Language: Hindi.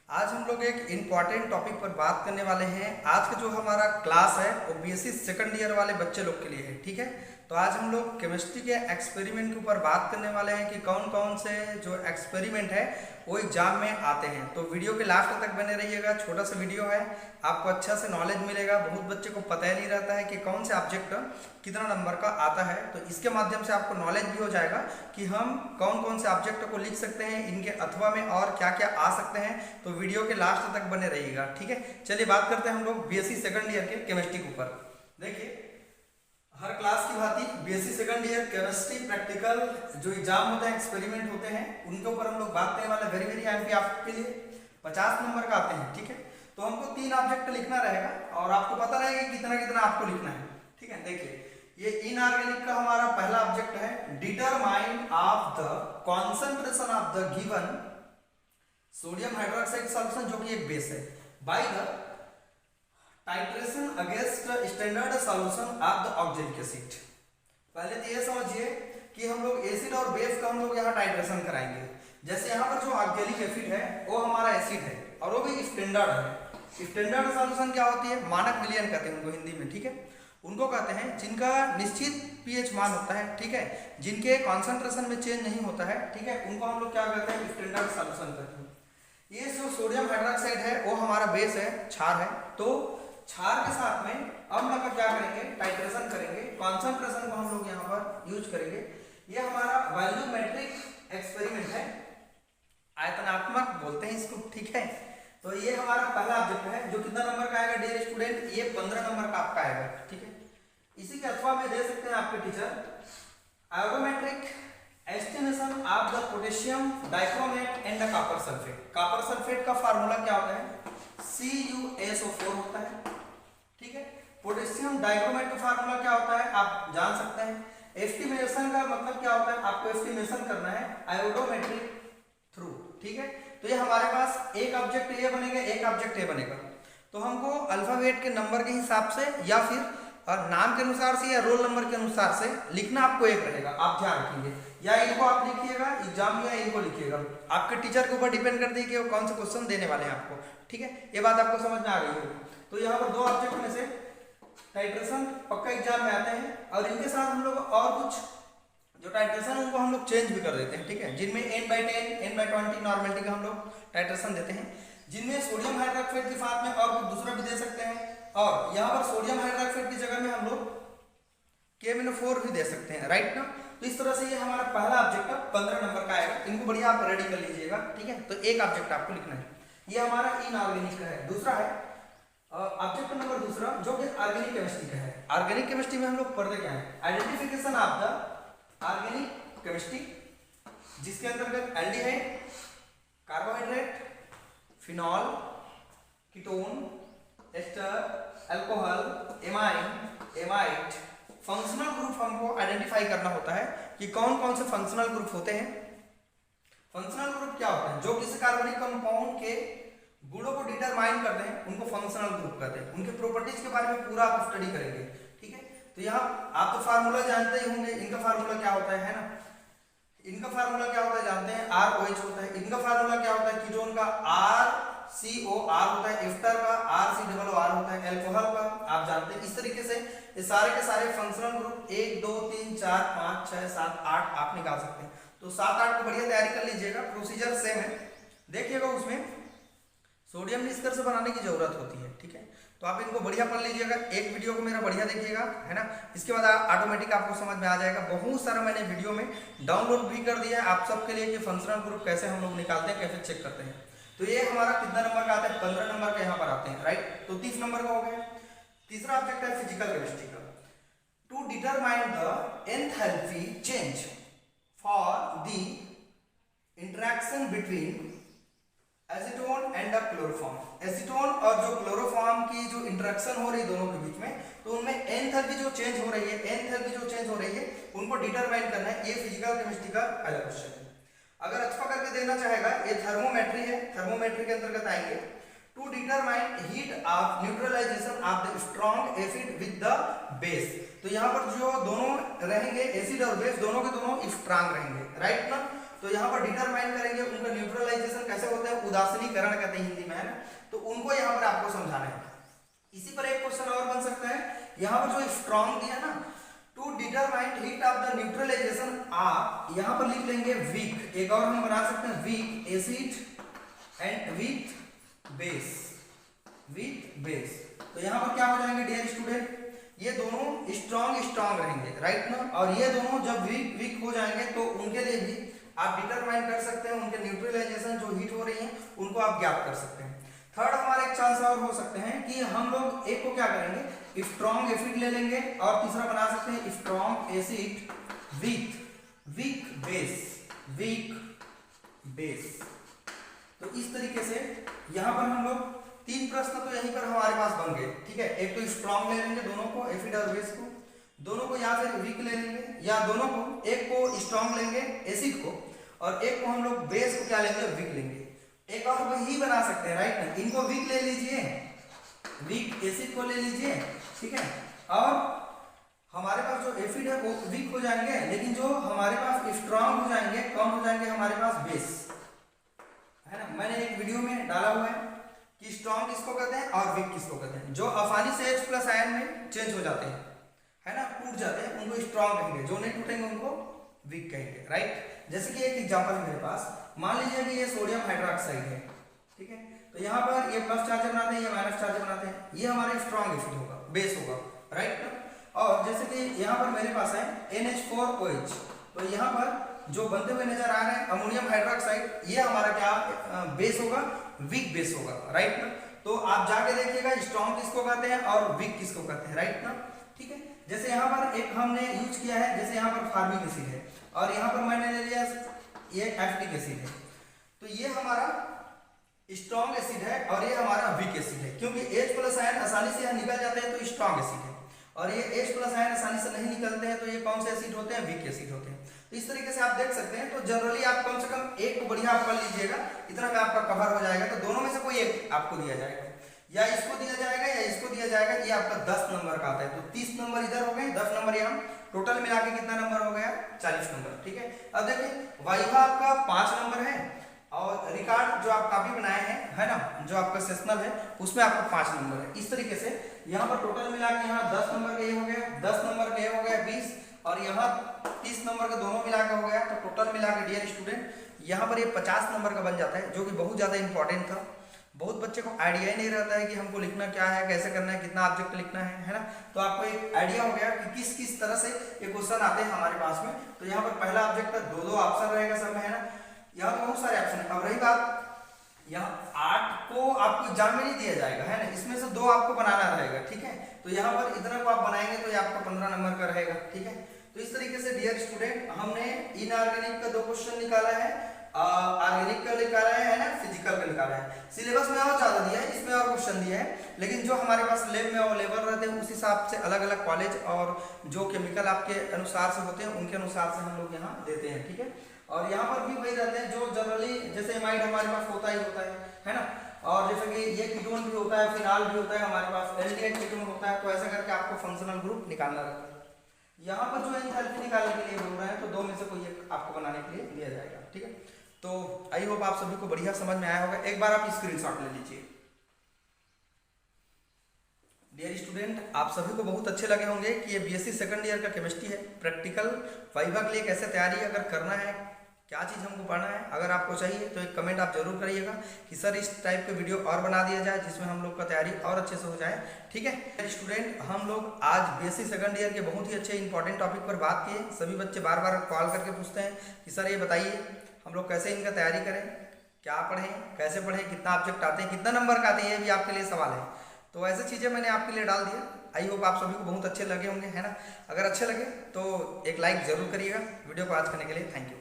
आज हम लोग एक इम्पॉर्टेंट टॉपिक पर बात करने वाले हैं। आज का जो हमारा क्लास है वो बीएससी सेकंड ईयर वाले बच्चे लोग के लिए है, ठीक है। तो आज हम लोग केमिस्ट्री के एक्सपेरिमेंट के ऊपर बात करने वाले हैं कि कौन कौन से जो एक्सपेरिमेंट है वो एग्जाम में आते हैं। तो वीडियो के लास्ट तक बने रहिएगा। छोटा सा वीडियो है, आपको अच्छा से नॉलेज मिलेगा। बहुत बच्चे को पता ही नहीं रहता है कि कौन से ऑब्जेक्ट कितना नंबर का आता है, तो इसके माध्यम से आपको नॉलेज भी हो जाएगा कि हम कौन कौन से ऑब्जेक्ट को लिख सकते हैं, इनके अथवा में और क्या क्या आ सकते हैं। तो वीडियो के लास्ट तक बने रहिएगा, ठीक है। चलिए बात करते हैं हम लोग बीएससी सेकंड ईयर के केमिस्ट्री के ऊपर। देखिए, हर क्लास की भांति BSc second year chemistry practical जो एग्जाम होते हैं, एक्सपेरिमेंट होते हैं, उनके ऊपर हम लोग बात करने वाले। वेरी वेरी आईएमपी आपके लिए 50 नंबर का आते हैं, ठीक है। तो हमको 3 ऑब्जेक्ट लिखना रहेगा और आपको पता रहेगा कितना कितना आपको लिखना है, ठीक है। देखिए, ये इनऑर्गेनिक का हमारा पहला ऑब्जेक्ट है। Determine of the concentration of the given sodium hydroxide solution, जो कि एक बेस है, by the titration against standard solution of the oxalic acid. पहले तो ये समझिए कि हम लोग एसिड और बेस का हम लोग यहाँ टाइट्रेशन कराएंगे। जैसे यहाँ पर जो ऑक्जेलिक एसिड है वो हमारा एसिड है और वो भी स्टैंडर्ड है। स्टैंडर्ड सॉल्यूशन क्या होती है? मानक विलयन कहते हैं उनको हिंदी में, ठीक है। उनको कहते हैं जिनका निश्चित पीएच मान होता है, ठीक है, जिनके कॉन्सेंट्रेशन में चेंज नहीं होता है, ठीक है, उनको हम लोग क्या कहते हैं? स्टैंडर्ड सॉल्यूशन कहते हैं। ये जो सोडियम हाइड्रोक्साइड है वो हमारा बेस है, क्षार है। तो क्षार के साथ में अब हम लोग क्या करेंगे? टाइट्रेशन करेंगे। कॉन्सेंट्रेशन को हम लोग यहाँ पर यूज करेंगे। ये हमारा वॉल्यूमेट्रिक एक्सपेरिमेंट है, आयतनात्मक बोलते हैं इसको, ठीक है। तो ये हमारा पहला ऑब्जेक्ट है जो कितना नंबर का आएगा डियर स्टूडेंट? ये 15 नंबर का आपका आएगा, ठीक है। इसी के अथवा में दे सकते हैं आपके teacher आयोडोमेट्रिक estimation of the potassium dichromate and the copper sulphate. Copper sulphate का फार्मूला क्या होता है? CuSO4 होता है, ठीक है। पोटेशियम डाइक्रोमेट का फार्मूला क्या होता है आप जान सकते हैं। एस्टिमेशन का मतलब क्या होता है? आपको एस्टिमेशन करना है आयोडोमेट्रिक थ्रू, ठीक है। तो ये हमारे पास एक ऑब्जेक्ट ये बनेगा, एक ऑब्जेक्ट ये बनेगा। तो हमको अल्फाबेट के नंबर के हिसाब से या फिर नाम के अनुसार से या रोल नंबर के अनुसार से लिखना आपको एक रहेगा, आप ध्यान रखेंगे। या इनको आप लिखिएगा एग्जाम में, या इनको लिखिएगा, आपके टीचर के ऊपर डिपेंड करती है कि वो कौन से क्वेश्चन देने वाले हैं आपको, ठीक है। ये बात आपको समझ में आ गई होगी। तो यहाँ पर 2 ऑब्जेक्ट में से टाइट्रेशन पक्का एग्जाम में आते हैं और इनके साथ हम लोग और कुछ जो टाइट्रेशन उनको हम लोग चेंज भी कर देते हैं, ठीक है। जिनमें n/10 n/20 नॉर्मेलिटी का हम लोग टाइट्रेशन देते हैं, जिनमें सोडियम हाइड्रोक्साइड के साथ में और कुछ दूसरा भी दे सकते हैं। और यहाँ पर सोडियम हाइड्रोक्साइड की जगह में हम लोग KMnO4 भी दे सकते हैं, राइट ना। तो इस तरह से ये हमारा पहला ऑब्जेक्ट 15 नंबर का आएगा। इनको बढ़िया आप रेडी कर लीजिएगा, ठीक है। तो एक ऑब्जेक्ट आपको लिखना है, ये हमारा इनऑर्गेनिक का है। दूसरा है ऑब्जेक्ट नंबर दूसरा जो कि ऑर्गेनिक केमिस्ट्री का है। ऑर्गेनिक केमिस्ट्री में हम लोग पढ़ते क्या है? Identification of the organic chemistry, जिसके अंतर्गत aldehyde, carbohydrate, phenol, ketone, ester, alcohol, amine, amide, functional group हमको आइडेंटिफाई करना होता है कि कौन कौन से फंक्शनल ग्रुप होते हैं। फंक्शनल ग्रुप क्या होते हैं? जो किसी कार्बनिक कंपाउंड के गुणों को डिटरमाइन करते हैं उनको फंक्शनल ग्रुप कहते हैं। उनके प्रॉपर्टीज के बारे में पूरा आप स्टडी करेंगे, ठीक है। तो यहाँ आप तो फार्मूला जानते ही होंगे, इनका फार्मूला क्या होता है ना। इनका फार्मूला क्या होता है जानते हैं? ROH होता है। इनका फार्मूला क्या होता है? कीटोन का RCOR होता है, एस्टर का RCOR होता है, अल्कोहल का आप जानते हैं। इस तरीके से ये सारे के सारे फंक्शनल ग्रुप 1 2 3 4 5 6 7 8 आप निकाल सकते हैं। तो 7 8 को बढ़िया तैयारी कर लीजिएगा। प्रोसीजर सेम है, देखिएगा उसमें सोडियम निष्कर्ष बनाने की जरूरत होती है, ठीक है। तो आप इनको बढ़िया पढ़ लीजिएगा। एक वीडियो को मेरा बढ़िया देखिएगा, है ना। इसके बाद ऑटोमेटिक आपको समझ में आ जाएगा। बहुत सारा मैंने वीडियो में डाउनलोड भी कर दिया है आप सबके लिए कि फंक्शनल ग्रुप कैसे हम लोग निकालते हैं, कैसे चेक करते हैं। तो ये हमारा कितना नंबर का आता है? 15 नंबर का यहाँ पर आते हैं, राइट। तो 30 नंबर का हो गया। तीसरा ऑब्जेक्ट है फिजिकल केमिस्ट्री का। To determine the enthalpy change for the interaction between acetone and the chloroform. Acetone और जो क्लोरोफॉर्म की जो इंटरेक्शन हो रही है दोनों के बीच में, तो उनमें एंथैल्पी जो चेंज हो रही है, एंथैल्पी जो चेंज हो रही है उनको डिटरमाइन करना है। ये फिजिकल केमिस्ट्री का पहला क्वेश्चन है। अगर अच्छा करके देना चाहेगा, ये थर्मोमेट्री है, थर्मोमेट्री के अंतर्गत आएंगे। To determine heat of neutralization of the strong acid with the base. तो यहाँ पर जो दोनों रहेंगे एसिड और बेस दोनों के दोनों स्ट्रांग रहेंगे, राइट ना। तो यहाँ पर डिटरमाइन करेंगे उनका न्यूट्रलाइजेशन कैसे होता है, उदासीनीकरण कहते हैं हिंदी में, है ना। तो उनको यहाँ पर आपको समझाना है। इसी पर एक क्वेश्चन और बन सकता है, यहाँ पर जो स्ट्रॉन्ग दिया ना, to determine heat of the neutralization आप यहाँ पर लिख लेंगे वीक। एक और हम बना सकते हैं weak acid and with base, with base. तो यहाँ पर क्या हो जाएंगे डियर स्टूडेंट, ये दोनों स्ट्रॉन्ग रहेंगे, राइट ना। और ये दोनों जब वीक हो जाएंगे तो उनके लिए भी आप डिटरमाइन कर सकते हैं, उनके न्यूट्रलाइजेशन जो हीट हो रही है उनको आप ज्ञात कर सकते हैं। थर्ड हमारा एक चांस और हो सकते हैं कि हम लोग एक को क्या करेंगे, स्ट्रॉन्ग एसिड ले लेंगे, और तीसरा बना सकते हैं strong acid with weak base, weak base. तो इस तरीके से यहाँ पर हम लोग 3 प्रश्न तो यहीं पर हमारे पास बन गए, ठीक है। एक तो स्ट्रॉन्ग ले लेंगे दोनों को, एसिड और बेस को, दोनों को या फिर वीक ले लेंगे, या दोनों को, एक को स्ट्रॉन्ग लेंगे एसिड को, और एक को हम लोग बेस को क्या लेंगे, वीक लेंगे। एक और वही बना सकते हैं, राइट ना। इनको वीक ले लीजिए, वीक एसिड को ले लीजिए, ठीक है, और हमारे पास जो एसिड है वो वीक हो जाएंगे, लेकिन जो हमारे पास स्ट्रॉन्ग हो जाएंगे, कौन हो जाएंगे, हमारे पास बेस, है ना। मैंने एक वीडियो में डाला हुआ है कि स्ट्रॉन्ग किसको कहते हैं और वीक किसको कहते हैं। जो आसानी से H+ आयन में चेंज हो जाते हैं, है ना, टूट जाते हैं, उनको स्ट्रॉन्ग कहेंगे, जो नहीं टूटेंगे उनको वीक कहेंगे, राइट। जैसे कि एक एग्जांपल है मेरे पास, मान लीजिए कि ये सोडियम हाइड्रोक्साइड है, ठीक है। तो यहाँ पर ये प्लस चार्ज बनाते हैं, ये माइनस चार्ज बनाते हैं, ये हमारे स्ट्रॉन्ग एसिड होगा, बेस होगा, राइट ना। और जैसे कि यहाँ पर मेरे पास है NH4OH, तो यहाँ पर जो बनते हुए नजर आ रहे हैं अमोनियम हाइड्रोक्साइड, ये हमारा क्या बेस होगा, वीक बेस होगा, राइट ना। तो आप जाके देखिएगा स्ट्रॉन्ग किसको कहते हैं और वीक किसको कहते हैं, राइट ना, ठीक है। जैसे यहाँ पर एक हमने यूज किया है, जैसे यहाँ पर फार्मिक एसिड है और यहाँ पर मैंने ले लिया ये एसिटिक एसिड है, तो ये हमारा स्ट्रॉन्ग एसिड है और ये हमारा वीक एसिड है, क्योंकि H+ आयन आसानी से यहाँ निकल जाते हैं तो स्ट्रॉन्ग एसिड है, और ये H+ आयन आसानी से नहीं निकलते हैं तो ये कौन से एसिड होते हैं, वीक एसिड होते हैं। तो इस तरीके से आप देख सकते हैं। तो जनरली आप कम से कम एक को बढ़िया आप कर लीजिएगा, इतना में आपका कवर हो जाएगा। तो दोनों में से कोई एक आपको दिया जाएगा, या इसको दिया जाएगा या इसको दिया जाएगा, ये आपका 10 नंबर का आता है। तो 30 नंबर इधर हो गए, 10 नंबर यहाँ, टोटल मिला के कितना नंबर हो गया, 40 नंबर, ठीक है। अब देखिए वाइवा आपका 5 नंबर है, और रिकॉर्ड जो आप काफी बनाए हैं, है ना, जो आपका सेशनल है उसमें आपका 5 नंबर है। इस तरीके से यहाँ पर टोटल मिला के यहाँ 10 नंबर का ये हो गया, 10 नंबर का ये हो गया 20, और यहाँ 30 नंबर का दोनों मिला के हो गया। तो टोटल मिला के डियर स्टूडेंट यहाँ पर ये 50 नंबर का बन जाता है, जो कि बहुत ज़्यादा इंपॉर्टेंट था। बहुत बच्चे को आइडिया ही नहीं रहता है कि हमको लिखना क्या है, कैसे करना है, कितना ऑब्जेक्ट लिखना है ना। तो आपको एक आइडिया हो गया कि किस किस तरह से ये क्वेश्चन आते हैं हमारे पास में। तो यहाँ पर पहला ऑब्जेक्ट का 2-2 ऑप्शन रहेगा सब में, है ना। यहाँ तो बहुत सारे ऑप्शन है। अब रही बात, यहाँ 8 को आपको एग्जाम में नहीं दिया जाएगा, है ना, इसमें से 2 आपको बनाना रहेगा, ठीक है। तो यहाँ पर इतना को आप बनाएंगे तो ये आपका 15 नंबर का रहेगा, ठीक है। तो इस तरीके से डियर स्टूडेंट हमने इनऑर्गेनिक का 2 क्वेश्चन निकाला है, ऑर्गेनिक का निकाला है ना, फिजिकल का निकाला है। सिलेबस में और ज्यादा दिया है, इसमें और क्वेश्चन दिया है, लेकिन जो हमारे पास लैब में अवेलेबल रहते हैं उस हिसाब से अलग अलग कॉलेज और जो केमिकल आपके अनुसार से होते हैं उनके अनुसार से हम लोग यहाँ देते हैं, ठीक है। और यहाँ पर भी वही रहते हैं जो जनरली, जैसे एमाइड हमारे पास होता ही होता है ना। और जैसे कि ये कीटोन भी होता है, फिनाल भी होता है हमारे पास, एल्डिहाइड कीटोन होता है। तो ऐसा करके आपको फंक्शनल ग्रुप निकालना रहता है। यहाँ पर जो एंथैल्पी निकालने के लिए बोल रहे हैं तो 2 में से कोई एक आपको बनाने के लिए दिया जाएगा, ठीक है। तो आई होप आप सभी को बढ़िया समझ में आया होगा। एक बार आप स्क्रीनशॉट ले लीजिए। डियर स्टूडेंट, आप सभी को बहुत अच्छे लगे होंगे कि ये बीएससी सेकंड ईयर का केमिस्ट्री है। प्रैक्टिकल वाइवा के लिए कैसे तैयारी अगर करना है, क्या चीज़ हमको पढ़ना है, अगर आपको चाहिए तो एक कमेंट आप जरूर करिएगा कि सर इस टाइप के वीडियो और बना दिया जाए जिसमें हम लोग का तैयारी और अच्छे से हो जाए, ठीक है। स्टूडेंट, हम लोग आज बीएससी सेकंड ईयर के बहुत ही अच्छे इंपॉर्टेंट टॉपिक पर बात किए। सभी बच्चे बार बार कॉल करके पूछते हैं कि सर ये बताइए हम लोग कैसे इनका तैयारी करें, क्या पढ़ें, कैसे पढ़ें, कितना ऑब्जेक्ट आते हैं, कितना नंबर का आते हैं, ये भी आपके लिए सवाल है। तो ऐसे चीज़ें मैंने आपके लिए डाल दिया। आई होप आप सभी को बहुत अच्छे लगे होंगे, है ना। अगर अच्छे लगे तो एक लाइक जरूर करिएगा। वीडियो को आज करने के लिए थैंक यू।